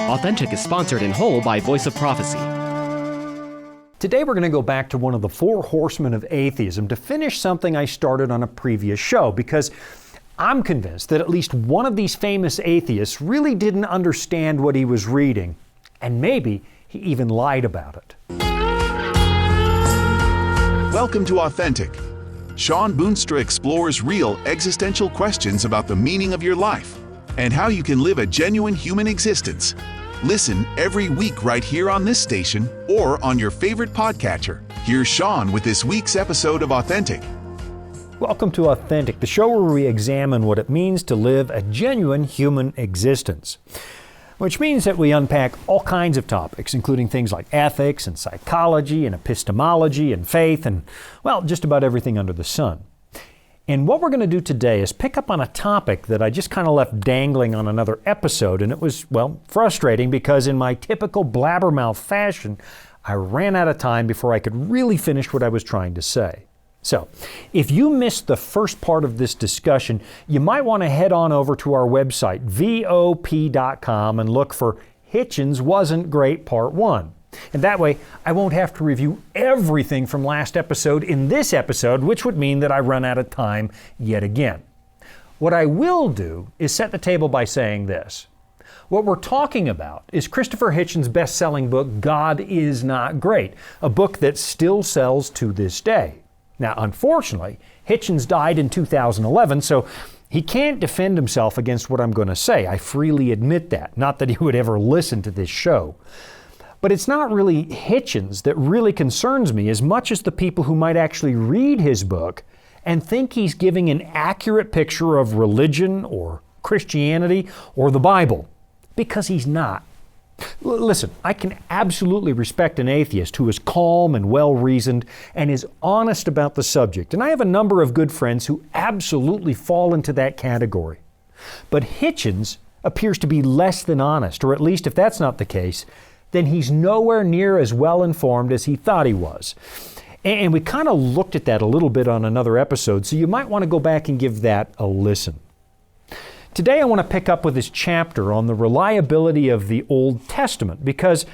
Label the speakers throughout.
Speaker 1: Authentic is sponsored in whole by Voice of Prophecy.
Speaker 2: Today we're going to go back to one of the four horsemen of atheism to finish something I started on a previous show, because I'm convinced that at least one of these famous atheists really didn't understand what he was reading, and maybe he even lied about it.
Speaker 3: Welcome to Authentic. Sean Boonstra explores real existential questions about the meaning of your life and how you can live a genuine human existence. Listen every week right here on this station or on your favorite podcatcher. Here's Sean with this week's episode of Authentic.
Speaker 2: Welcome to Authentic, the show where we examine what it means to live a genuine human existence. Which means that we unpack all kinds of topics, including things like ethics and psychology and epistemology and faith and, well, just about everything under the sun. And what we're going to do today is pick up on a topic that I just kind of left dangling on another episode, and it was, well, frustrating because in my typical blabbermouth fashion, I ran out of time before I could really finish what I was trying to say. So, if you missed the first part of this discussion, you might want to head on over to our website, vop.com, and look for Hitchens Wasn't Great Part 1. And that way, I won't have to review everything from last episode in this episode, which would mean that I run out of time yet again. What I will do is set the table by saying this. What we're talking about is Christopher Hitchens' best-selling book, God Is Not Great, a book that still sells to this day. Now, unfortunately, Hitchens died in 2011, so he can't defend himself against what I'm going to say. I freely admit that. Not that he would ever listen to this show. But it's not really Hitchens that really concerns me as much as the people who might actually read his book and think he's giving an accurate picture of religion or Christianity or the Bible, because he's not. Listen, I can absolutely respect an atheist who is calm and well-reasoned and is honest about the subject, and I have a number of good friends who absolutely fall into that category. But Hitchens appears to be less than honest, or at least if that's not the case, then he's nowhere near as well-informed as he thought he was. And we kind of looked at that a little bit on another episode, so you might want to go back and give that a listen. Today I want to pick up with his chapter on the reliability of the Old Testament, because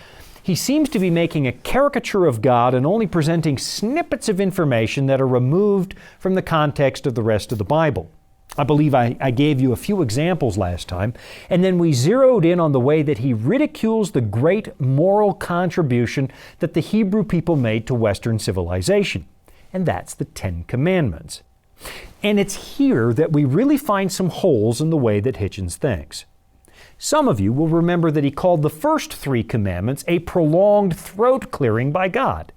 Speaker 2: he seems to be making a caricature of God and only presenting snippets of information that are removed from the context of the rest of the Bible. I believe I gave you a few examples last time, and then we zeroed in on the way that he ridicules the great moral contribution that the Hebrew people made to Western civilization, and that's the Ten Commandments. And it's here that we really find some holes in the way that Hitchens thinks. Some of you will remember that he called the first three commandments a prolonged throat clearing by God.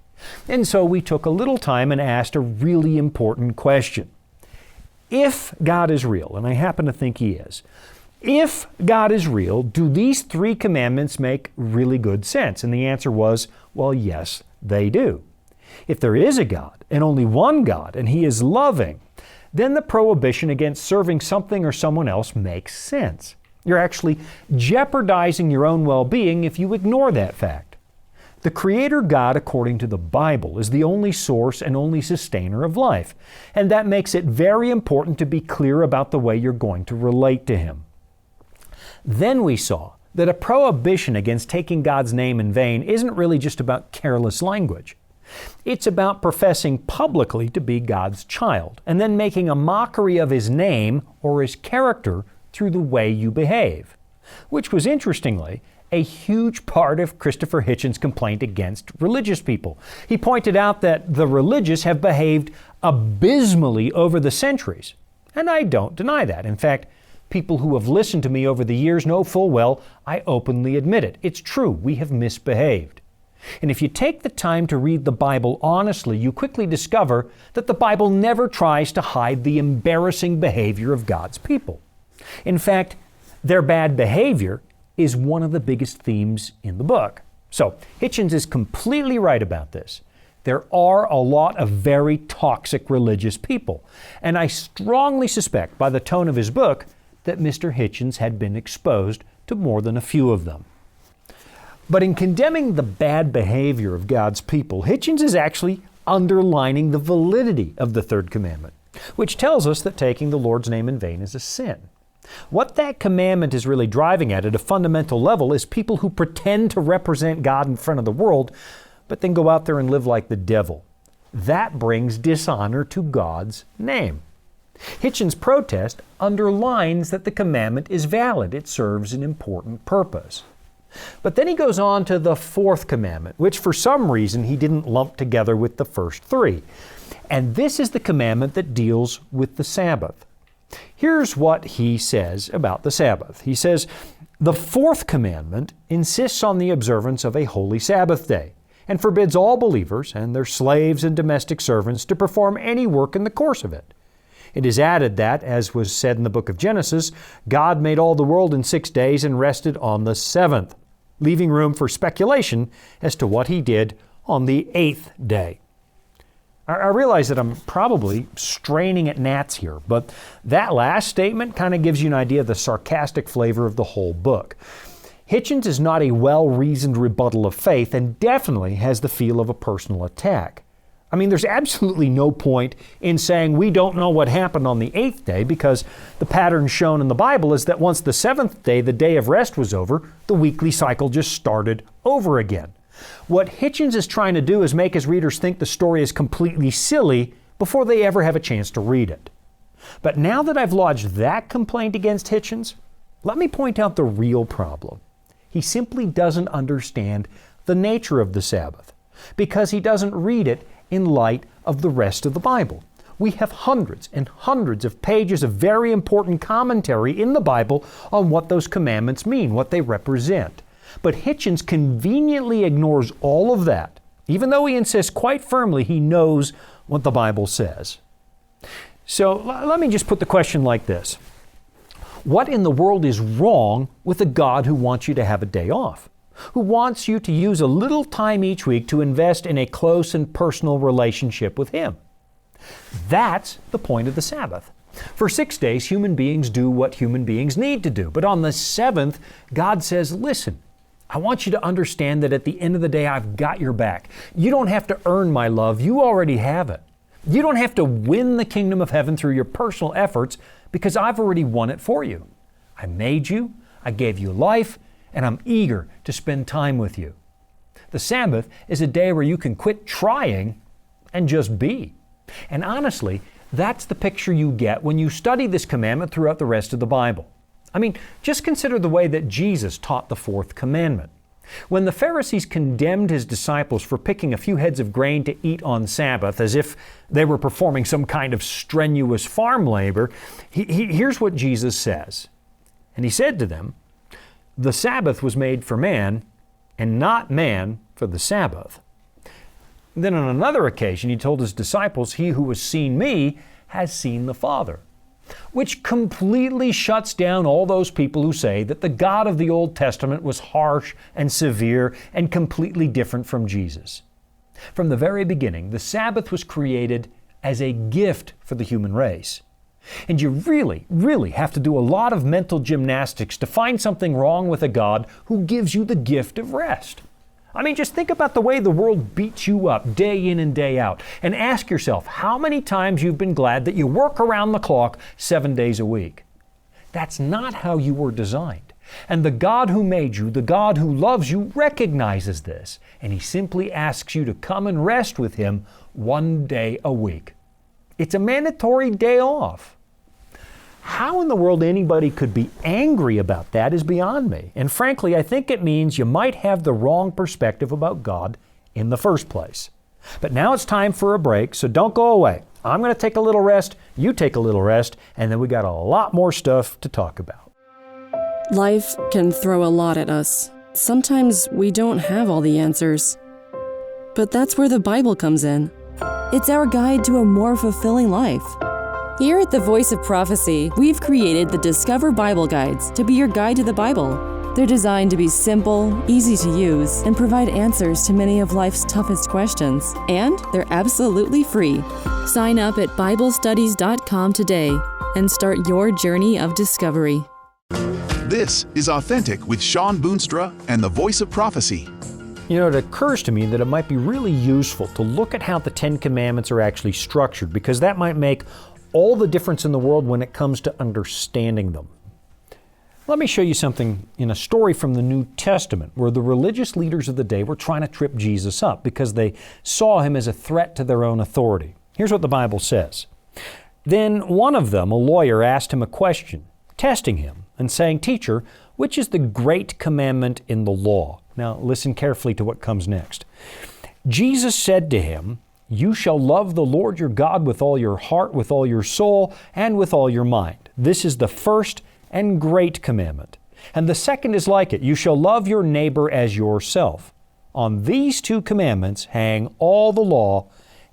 Speaker 2: And so we took a little time and asked a really important question. If God is real, and I happen to think He is, if God is real, do these three commandments make really good sense? And the answer was, well, yes, they do. If there is a God, and only one God, and He is loving, then the prohibition against serving something or someone else makes sense. You're actually jeopardizing your own well-being if you ignore that fact. The Creator God, according to the Bible, is the only source and only sustainer of life, and that makes it very important to be clear about the way you're going to relate to Him. Then we saw that a prohibition against taking God's name in vain isn't really just about careless language. It's about professing publicly to be God's child, and then making a mockery of His name or His character through the way you behave, which was, interestingly, a huge part of Christopher Hitchens' complaint against religious people. He pointed out that the religious have behaved abysmally over the centuries, and I don't deny that. In fact, people who have listened to me over the years know full well I openly admit it. It's true, we have misbehaved. And if you take the time to read the Bible honestly, you quickly discover that the Bible never tries to hide the embarrassing behavior of God's people. In fact, their bad behavior is one of the biggest themes in the book. So, Hitchens is completely right about this. There are a lot of very toxic religious people, and I strongly suspect by the tone of his book that Mr. Hitchens had been exposed to more than a few of them. But in condemning the bad behavior of God's people, Hitchens is actually underlining the validity of the third commandment, which tells us that taking the Lord's name in vain is a sin. What that commandment is really driving at a fundamental level is people who pretend to represent God in front of the world, but then go out there and live like the devil. That brings dishonor to God's name. Hitchens' protest underlines that the commandment is valid. It serves an important purpose. But then he goes on to the fourth commandment, which for some reason he didn't lump together with the first three. And this is the commandment that deals with the Sabbath. Here's what he says about the Sabbath. He says, "The fourth commandment insists on the observance of a holy Sabbath day and forbids all believers and their slaves and domestic servants to perform any work in the course of it. It is added that, as was said in the book of Genesis, God made all the world in 6 days and rested on the seventh, leaving room for speculation as to what he did on the eighth day." I realize that I'm probably straining at gnats here, but that last statement kind of gives you an idea of the sarcastic flavor of the whole book. Hitchens is not a well-reasoned rebuttal of faith and definitely has the feel of a personal attack. I mean, there's absolutely no point in saying we don't know what happened on the eighth day because the pattern shown in the Bible is that once the seventh day, the day of rest, was over, the weekly cycle just started over again. What Hitchens is trying to do is make his readers think the story is completely silly before they ever have a chance to read it. But now that I've lodged that complaint against Hitchens, let me point out the real problem. He simply doesn't understand the nature of the Sabbath because he doesn't read it in light of the rest of the Bible. We have hundreds and hundreds of pages of very important commentary in the Bible on what those commandments mean, what they represent. But Hitchens conveniently ignores all of that, even though he insists quite firmly he knows what the Bible says. So let me just put the question like this. What in the world is wrong with a God who wants you to have a day off? Who wants you to use a little time each week to invest in a close and personal relationship with Him? That's the point of the Sabbath. For 6 days, human beings do what human beings need to do. But on the seventh, God says, listen, I want you to understand that at the end of the day, I've got your back. You don't have to earn my love. You already have it. You don't have to win the kingdom of heaven through your personal efforts because I've already won it for you. I made you, I gave you life, and I'm eager to spend time with you. The Sabbath is a day where you can quit trying and just be. And honestly, that's the picture you get when you study this commandment throughout the rest of the Bible. I mean, just consider the way that Jesus taught the fourth commandment. When the Pharisees condemned His disciples for picking a few heads of grain to eat on Sabbath as if they were performing some kind of strenuous farm labor, here's what Jesus says. And He said to them, "The Sabbath was made for man, and not man for the Sabbath." Then on another occasion, He told His disciples, "He who has seen me has seen the Father," which completely shuts down all those people who say that the God of the Old Testament was harsh and severe and completely different from Jesus. From the very beginning, the Sabbath was created as a gift for the human race. And you really, really have to do a lot of mental gymnastics to find something wrong with a God who gives you the gift of rest. I mean, just think about the way the world beats you up day in and day out, and ask yourself how many times you've been glad that you work around the clock 7 days a week. That's not how you were designed. And the God who made you, the God who loves you, recognizes this, and He simply asks you to come and rest with Him 1 day a week. It's a mandatory day off. How in the world anybody could be angry about that is beyond me. And frankly, I think it means you might have the wrong perspective about God in the first place. But now it's time for a break, so don't go away. I'm going to take a little rest, you take a little rest, and then we got a lot more stuff to talk about.
Speaker 4: Life can throw a lot at us. Sometimes we don't have all the answers. But that's where the Bible comes in. It's our guide to a more fulfilling life. Here at the Voice of Prophecy, we've created the Discover Bible Guides to be your guide to the Bible. They're designed to be simple, easy to use, and provide answers to many of life's toughest questions. And they're absolutely free. Sign up at BibleStudies.com today and start your journey of discovery.
Speaker 3: This is Authentic with Sean Boonstra and the Voice of Prophecy.
Speaker 2: You know, it occurs to me that it might be really useful to look at how the Ten Commandments are actually structured, because that might make all the difference in the world when it comes to understanding them. Let me show you something in a story from the New Testament where the religious leaders of the day were trying to trip Jesus up because they saw him as a threat to their own authority. Here's what the Bible says. Then one of them, a lawyer, asked him a question, testing him and saying, "Teacher, which is the great commandment in the law?" Now listen carefully to what comes next. Jesus said to him, "You shall love the Lord your God with all your heart, with all your soul, and with all your mind. This is the first and great commandment. And the second is like it. You shall love your neighbor as yourself. On these two commandments hang all the law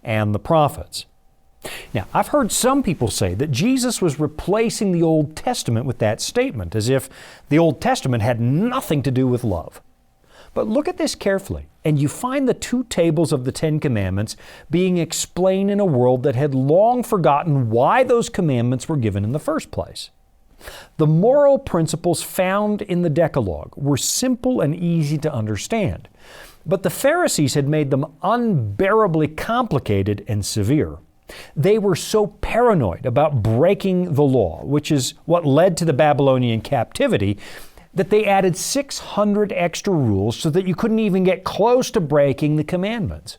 Speaker 2: and the prophets." Now, I've heard some people say that Jesus was replacing the Old Testament with that statement, as if the Old Testament had nothing to do with love. But look at this carefully, and you find the two tables of the Ten Commandments being explained in a world that had long forgotten why those commandments were given in the first place. The moral principles found in the Decalogue were simple and easy to understand, but the Pharisees had made them unbearably complicated and severe. They were so paranoid about breaking the law, which is what led to the Babylonian captivity, that they added 600 extra rules so that you couldn't even get close to breaking the commandments.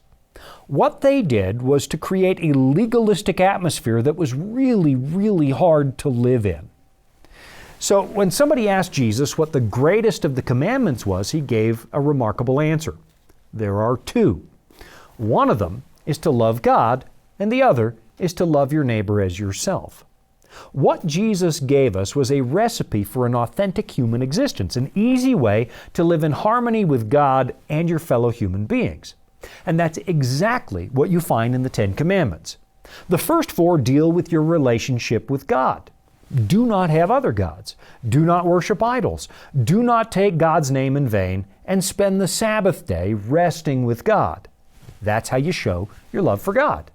Speaker 2: What they did was to create a legalistic atmosphere that was really, really hard to live in. So when somebody asked Jesus what the greatest of the commandments was, he gave a remarkable answer. There are two. One of them is to love God, and the other is to love your neighbor as yourself. What Jesus gave us was a recipe for an authentic human existence, an easy way to live in harmony with God and your fellow human beings. And that's exactly what you find in the Ten Commandments. The first four deal with your relationship with God. Do not have other gods. Do not worship idols. Do not take God's name in vain, and spend the Sabbath day resting with God. That's how you show your love for God.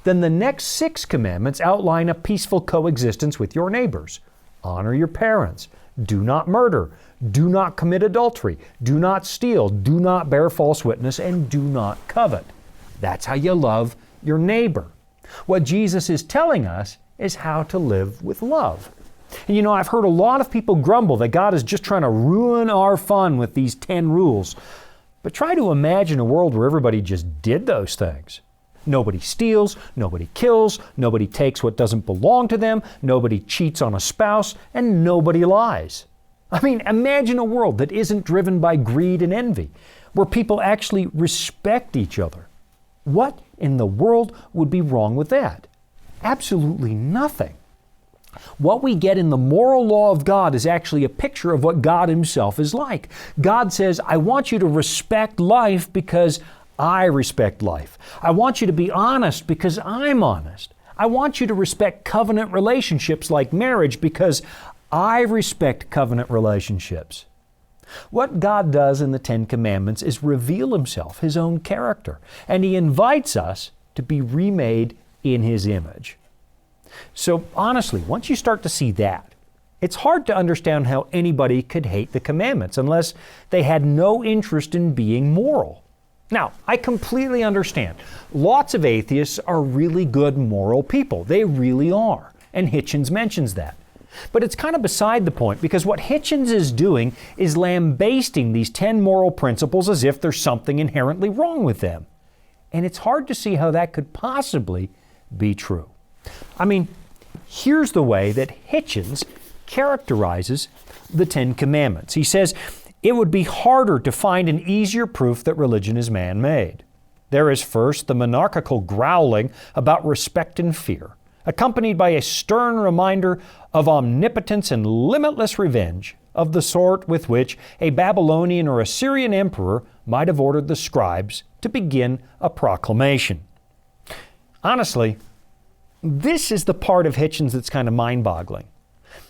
Speaker 2: Then the next 6 commandments outline a peaceful coexistence with your neighbors. Honor your parents. Do not murder. Do not commit adultery. Do not steal. Do not bear false witness, and do not covet. That's how you love your neighbor. What Jesus is telling us is how to live with love. And you know, I've heard a lot of people grumble that God is just trying to ruin our fun with these 10 rules. But try to imagine a world where everybody just did those things. Nobody steals, nobody kills, nobody takes what doesn't belong to them, nobody cheats on a spouse, and nobody lies. I mean, imagine a world that isn't driven by greed and envy, where people actually respect each other. What in the world would be wrong with that? Absolutely nothing. What we get in the moral law of God is actually a picture of what God Himself is like. God says, I want you to respect life because I respect life. I want you to be honest because I'm honest. I want you to respect covenant relationships like marriage because I respect covenant relationships. What God does in the Ten Commandments is reveal Himself, His own character, and He invites us to be remade in His image. So honestly, once you start to see that, it's hard to understand how anybody could hate the commandments unless they had no interest in being moral. Now, I completely understand. Lots of atheists are really good moral people. They really are. And Hitchens mentions that. But it's kind of beside the point, because what Hitchens is doing is lambasting these 10 moral principles as if there's something inherently wrong with them. And it's hard to see how that could possibly be true. I mean, here's the way that Hitchens characterizes the 10 Commandments. He says, it would be harder to find an easier proof that religion is man-made. There is first the monarchical growling about respect and fear, accompanied by a stern reminder of omnipotence and limitless revenge, of the sort with which a Babylonian or Assyrian emperor might have ordered the scribes to begin a proclamation. Honestly, this is the part of Hitchens that's kind of mind-boggling.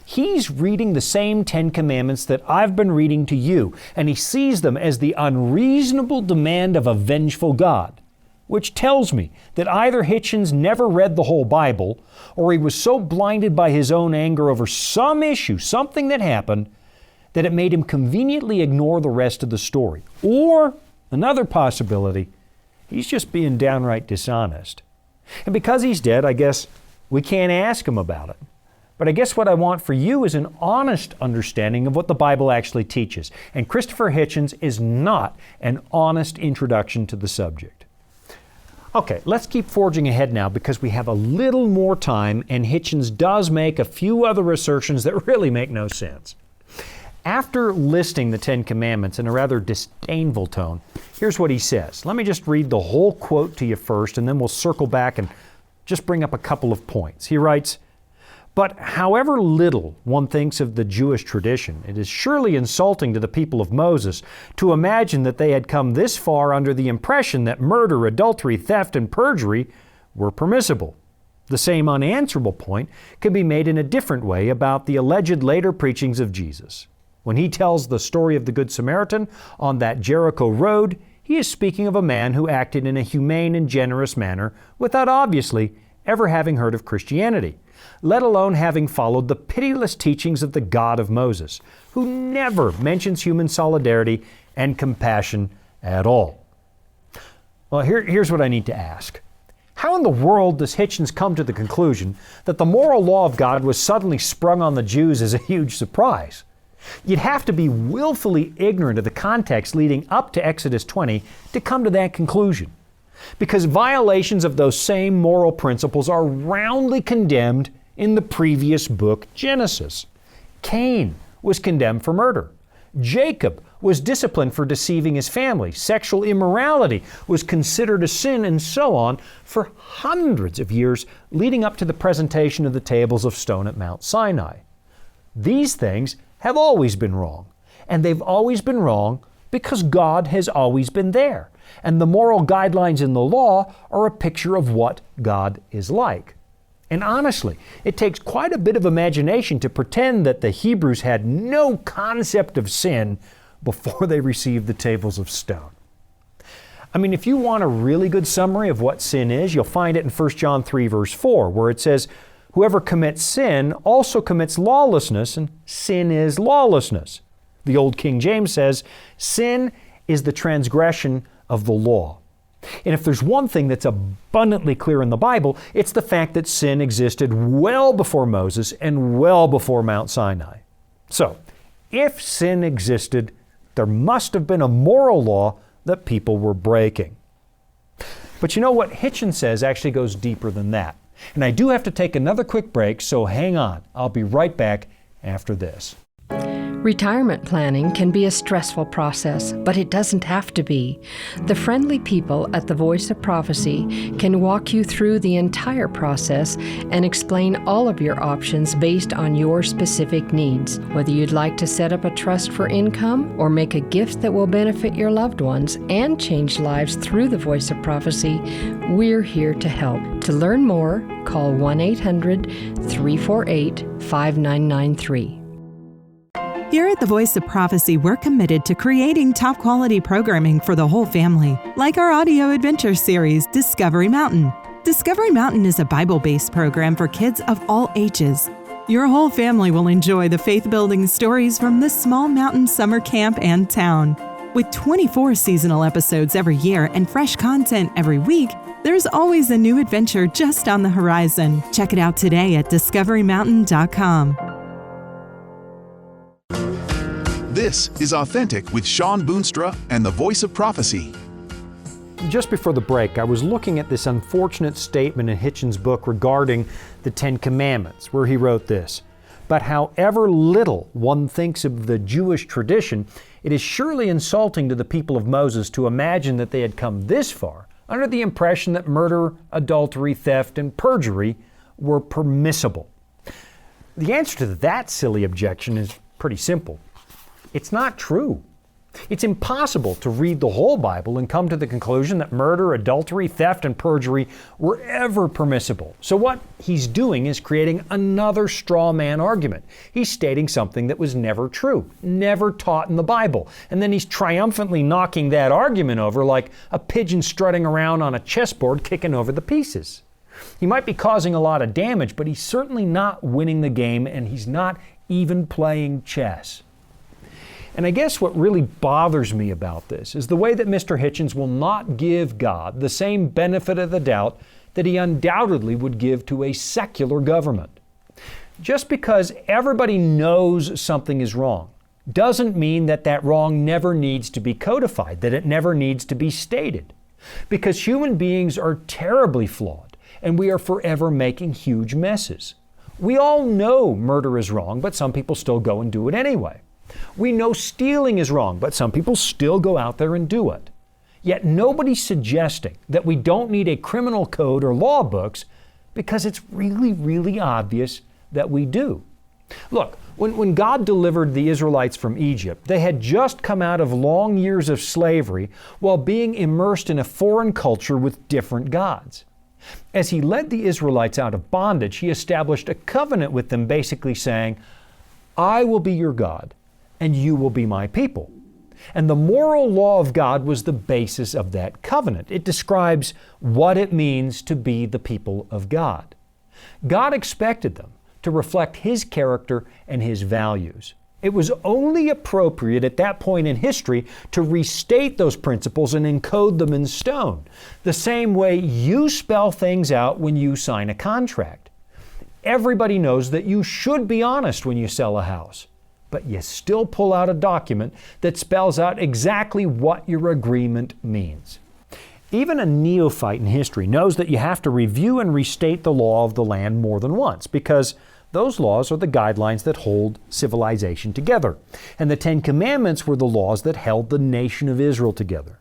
Speaker 2: He's reading the same 10 Commandments that I've been reading to you, and he sees them as the unreasonable demand of a vengeful God, which tells me that either Hitchens never read the whole Bible, or he was so blinded by his own anger over some issue, something that happened, that it made him conveniently ignore the rest of the story. Or, another possibility, he's just being downright dishonest. And because he's dead, I guess we can't ask him about it. But I guess what I want for you is an honest understanding of what the Bible actually teaches. And Christopher Hitchens is not an honest introduction to the subject. Okay, let's keep forging ahead now because we have a little more time and Hitchens does make a few other assertions that really make no sense. After listing the Ten Commandments in a rather disdainful tone, here's what he says. Let me just read the whole quote to you first and then we'll circle back and just bring up a couple of points. He writes, "But however little one thinks of the Jewish tradition, it is surely insulting to the people of Moses to imagine that they had come this far under the impression that murder, adultery, theft, and perjury were permissible. The same unanswerable point can be made in a different way about the alleged later preachings of Jesus. When he tells the story of the Good Samaritan on that Jericho road, he is speaking of a man who acted in a humane and generous manner without obviously ever having heard of Christianity, let alone having followed the pitiless teachings of the God of Moses, who never mentions human solidarity and compassion at all." Well, here's what I need to ask. How in the world does Hitchens come to the conclusion that the moral law of God was suddenly sprung on the Jews as a huge surprise? You'd have to be willfully ignorant of the context leading up to Exodus 20 to come to that conclusion, because violations of those same moral principles are roundly condemned in the previous book, Genesis. Cain was condemned for murder. Jacob was disciplined for deceiving his family. Sexual immorality was considered a sin, and so on for hundreds of years leading up to the presentation of the tables of stone at Mount Sinai. These things have always been wrong, and they've always been wrong because God has always been there, and the moral guidelines in the law are a picture of what God is like. And honestly, it takes quite a bit of imagination to pretend that the Hebrews had no concept of sin before they received the tables of stone. I mean, if you want a really good summary of what sin is, you'll find it in 1 John 3 verse 4, where it says, "Whoever commits sin also commits lawlessness, and sin is lawlessness." The old King James says, "Sin is the transgression of the law." And if there's one thing that's abundantly clear in the Bible, it's the fact that sin existed well before Moses and well before Mount Sinai. So, if sin existed, there must have been a moral law that people were breaking. But you know what Hitchens says actually goes deeper than that. And I do have to take another quick break, so hang on. I'll be right back after this.
Speaker 5: Retirement planning can be a stressful process, but it doesn't have to be. The friendly people at the Voice of Prophecy can walk you through the entire process and explain all of your options based on your specific needs. Whether you'd like to set up a trust for income or make a gift that will benefit your loved ones and change lives through the Voice of Prophecy, we're here to help. To learn more, call 1-800-348-5993.
Speaker 6: Here at the Voice of Prophecy, we're committed to creating top-quality programming for the whole family, like our audio adventure series, Discovery Mountain. Discovery Mountain is a Bible-based program for kids of all ages. Your whole family will enjoy the faith-building stories from this small mountain summer camp and town. With 24 seasonal episodes every year and fresh content every week, there's always a new adventure just on the horizon. Check it out today at discoverymountain.com.
Speaker 3: This is Authentic with Sean Boonstra and the Voice of Prophecy.
Speaker 2: Just before the break, I was looking at this unfortunate statement in Hitchens' book regarding the Ten Commandments, where he wrote this, "But however little one thinks of the Jewish tradition, it is surely insulting to the people of Moses to imagine that they had come this far under the impression that murder, adultery, theft, and perjury were permissible." The answer to that silly objection is pretty simple. It's not true. It's impossible to read the whole Bible and come to the conclusion that murder, adultery, theft, and perjury were ever permissible. So what he's doing is creating another straw man argument. He's stating something that was never true, never taught in the Bible. And then he's triumphantly knocking that argument over like a pigeon strutting around on a chessboard kicking over the pieces. He might be causing a lot of damage, but he's certainly not winning the game, and he's not even playing chess. And I guess what really bothers me about this is the way that Mr. Hitchens will not give God the same benefit of the doubt that he undoubtedly would give to a secular government. Just because everybody knows something is wrong doesn't mean that that wrong never needs to be codified, that it never needs to be stated. Because human beings are terribly flawed, and we are forever making huge messes. We all know murder is wrong, but some people still go and do it anyway. We know stealing is wrong, but some people still go out there and do it. Yet nobody's suggesting that we don't need a criminal code or law books, because it's really, really obvious that we do. Look, when God delivered the Israelites from Egypt, they had just come out of long years of slavery while being immersed in a foreign culture with different gods. As He led the Israelites out of bondage, He established a covenant with them, basically saying, I will be your God, and you will be my people. And the moral law of God was the basis of that covenant. It describes what it means to be the people of God. God expected them to reflect His character and His values. It was only appropriate at that point in history to restate those principles and encode them in stone, the same way you spell things out when you sign a contract. Everybody knows that you should be honest when you sell a house, but you still pull out a document that spells out exactly what your agreement means. Even a neophyte in history knows that you have to review and restate the law of the land more than once, because those laws are the guidelines that hold civilization together. And the Ten Commandments were the laws that held the nation of Israel together.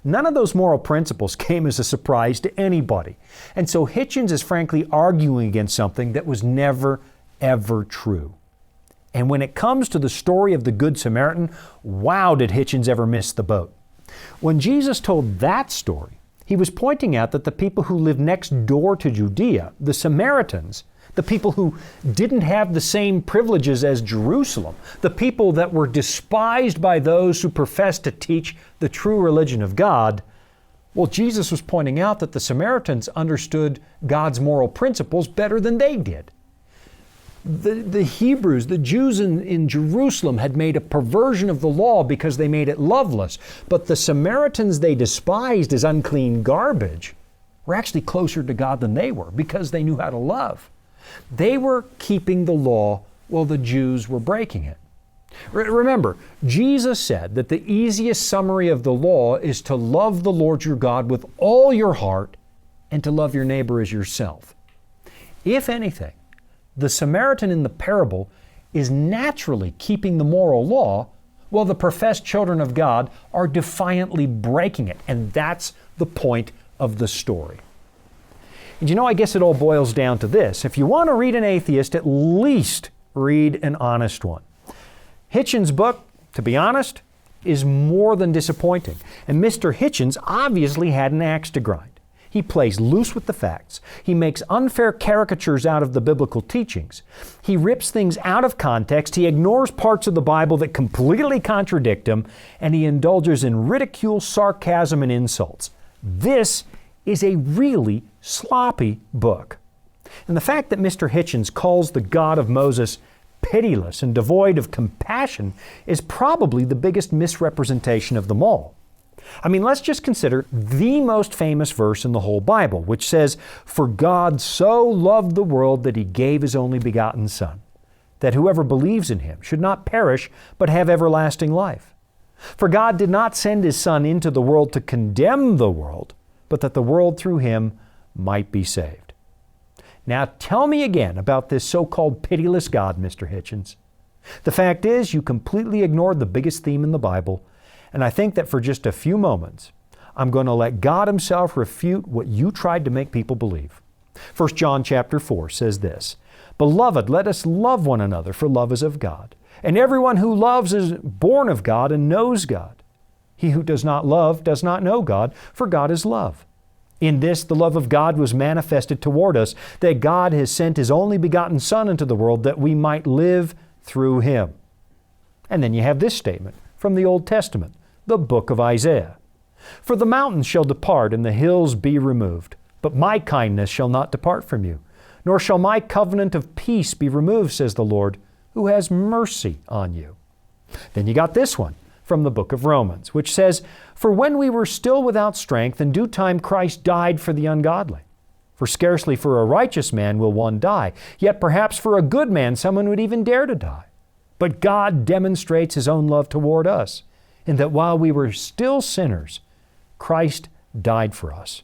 Speaker 2: None of those moral principles came as a surprise to anybody. And so Hitchens is frankly arguing against something that was never, ever true. And when it comes to the story of the Good Samaritan, wow, did Hitchens ever miss the boat. When Jesus told that story, He was pointing out that the people who lived next door to Judea, the Samaritans, the people who didn't have the same privileges as Jerusalem, the people that were despised by those who professed to teach the true religion of God, well, Jesus was pointing out that the Samaritans understood God's moral principles better than they did. The Hebrews, the Jews in Jerusalem had made a perversion of the law because they made it loveless, but the Samaritans they despised as unclean garbage were actually closer to God than they were because they knew how to love. They were keeping the law while the Jews were breaking it. Remember, Jesus said that the easiest summary of the law is to love the Lord your God with all your heart and to love your neighbor as yourself. If anything, the Samaritan in the parable is naturally keeping the moral law while the professed children of God are defiantly breaking it. And that's the point of the story. And you know, I guess it all boils down to this. If you want to read an atheist, at least read an honest one. Hitchens' book, to be honest, is more than disappointing. And Mr. Hitchens obviously had an axe to grind. He plays loose with the facts. He makes unfair caricatures out of the biblical teachings. He rips things out of context. He ignores parts of the Bible that completely contradict him. And he indulges in ridicule, sarcasm, and insults. This is a really sloppy book. And the fact that Mr. Hitchens calls the God of Moses pitiless and devoid of compassion is probably the biggest misrepresentation of them all. I mean, let's just consider the most famous verse in the whole Bible, which says, "For God so loved the world that He gave His only begotten Son, that whoever believes in Him should not perish, but have everlasting life. For God did not send His Son into the world to condemn the world, but that the world through Him might be saved." Now tell me again about this so-called pitiless God, Mr. Hitchens. The fact is, you completely ignored the biggest theme in the Bible, and I think that for just a few moments, I'm going to let God Himself refute what you tried to make people believe. 1 John chapter 4 says this, "Beloved, let us love one another, for love is of God. And everyone who loves is born of God and knows God. He who does not love does not know God, for God is love. In this the love of God was manifested toward us, that God has sent His only begotten Son into the world that we might live through Him." And then you have this statement from the Old Testament, the book of Isaiah. "For the mountains shall depart and the hills be removed, but my kindness shall not depart from you, nor shall my covenant of peace be removed, says the Lord, who has mercy on you." Then you got this one from the book of Romans, which says, "For when we were still without strength, in due time Christ died for the ungodly. For scarcely for a righteous man will one die, yet perhaps for a good man someone would even dare to die. But God demonstrates His own love toward us, in that while we were still sinners, Christ died for us.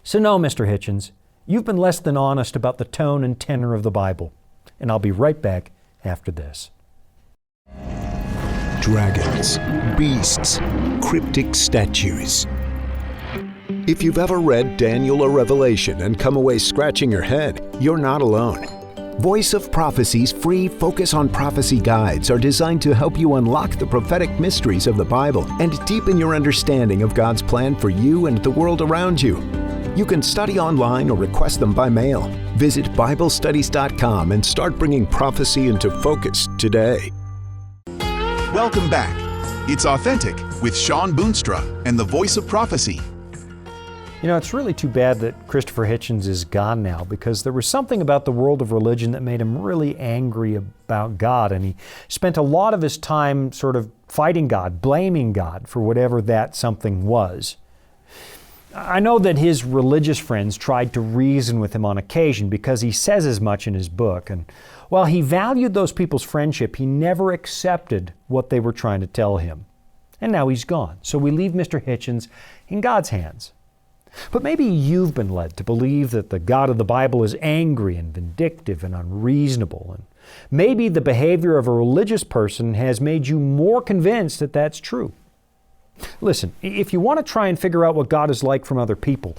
Speaker 2: So no, Mr. Hitchens, you've been less than honest about the tone and tenor of the Bible. And I'll be right back after this.
Speaker 7: Dragons, beasts, cryptic statues. If you've ever read Daniel or Revelation and come away scratching your head, you're not alone. Voice of Prophecy's free Focus on Prophecy guides are designed to help you unlock the prophetic mysteries of the Bible and deepen your understanding of God's plan for you and the world around you. You can study online or request them by mail. Visit BibleStudies.com and start bringing prophecy into focus today.
Speaker 3: Welcome back. It's Authentic with Sean Boonstra and the Voice of Prophecy.
Speaker 2: You know, it's really too bad that Christopher Hitchens is gone now, because there was something about the world of religion that made him really angry about God, and he spent a lot of his time sort of fighting God, blaming God for whatever that something was. I know that his religious friends tried to reason with him on occasion because he says as much in his book, and while he valued those people's friendship, he never accepted what they were trying to tell him. And now he's gone, so we leave Mr. Hitchens in God's hands. But maybe you've been led to believe that the God of the Bible is angry and vindictive and unreasonable, and maybe the behavior of a religious person has made you more convinced that that's true. Listen, if you want to try and figure out what God is like from other people,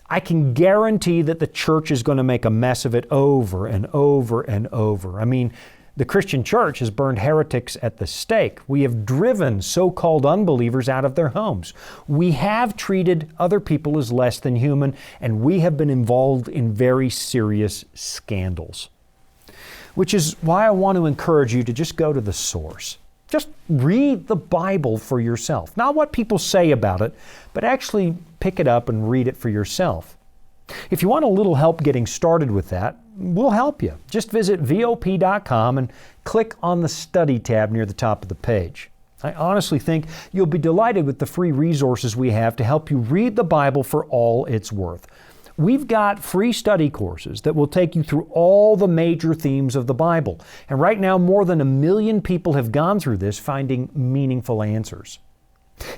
Speaker 2: I can guarantee that the church is going to make a mess of it over and over and over. I mean, the Christian church has burned heretics at the stake. We have driven so-called unbelievers out of their homes. We have treated other people as less than human, and we have been involved in very serious scandals. Which is why I want to encourage you to just go to the source. Just read the Bible for yourself. Not what people say about it, but actually pick it up and read it for yourself. If you want a little help getting started with that, we'll help you. Just visit VOP.com and click on the Study tab near the top of the page. I honestly think you'll be delighted with the free resources we have to help you read the Bible for all it's worth. We've got free study courses that will take you through all the major themes of the Bible. And right now, more than 1 million people have gone through this, finding meaningful answers.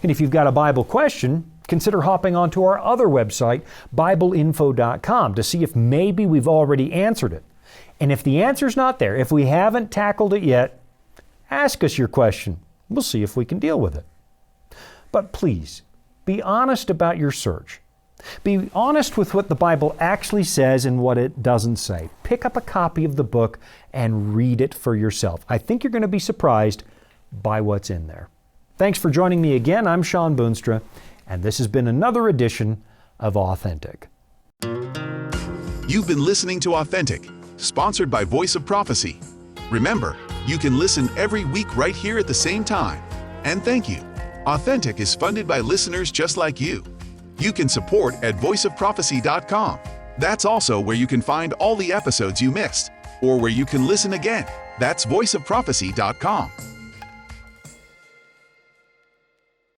Speaker 2: And if you've got a Bible question, consider hopping onto our other website, BibleInfo.com, to see if maybe we've already answered it. And if the answer's not there, if we haven't tackled it yet, ask us your question. We'll see if we can deal with it. But please, be honest about your search. Be honest with what the Bible actually says and what it doesn't say. Pick up a copy of the book and read it for yourself. I think you're going to be surprised by what's in there. Thanks for joining me again. I'm Sean Boonstra, and this has been another edition of Authentic.
Speaker 3: You've been listening to Authentic, sponsored by Voice of Prophecy. Remember, you can listen every week right here at the same time. And thank you. Authentic is funded by listeners just like you. You can support at voiceofprophecy.com. That's also where you can find all the episodes you missed, or where you can listen again. That's voiceofprophecy.com.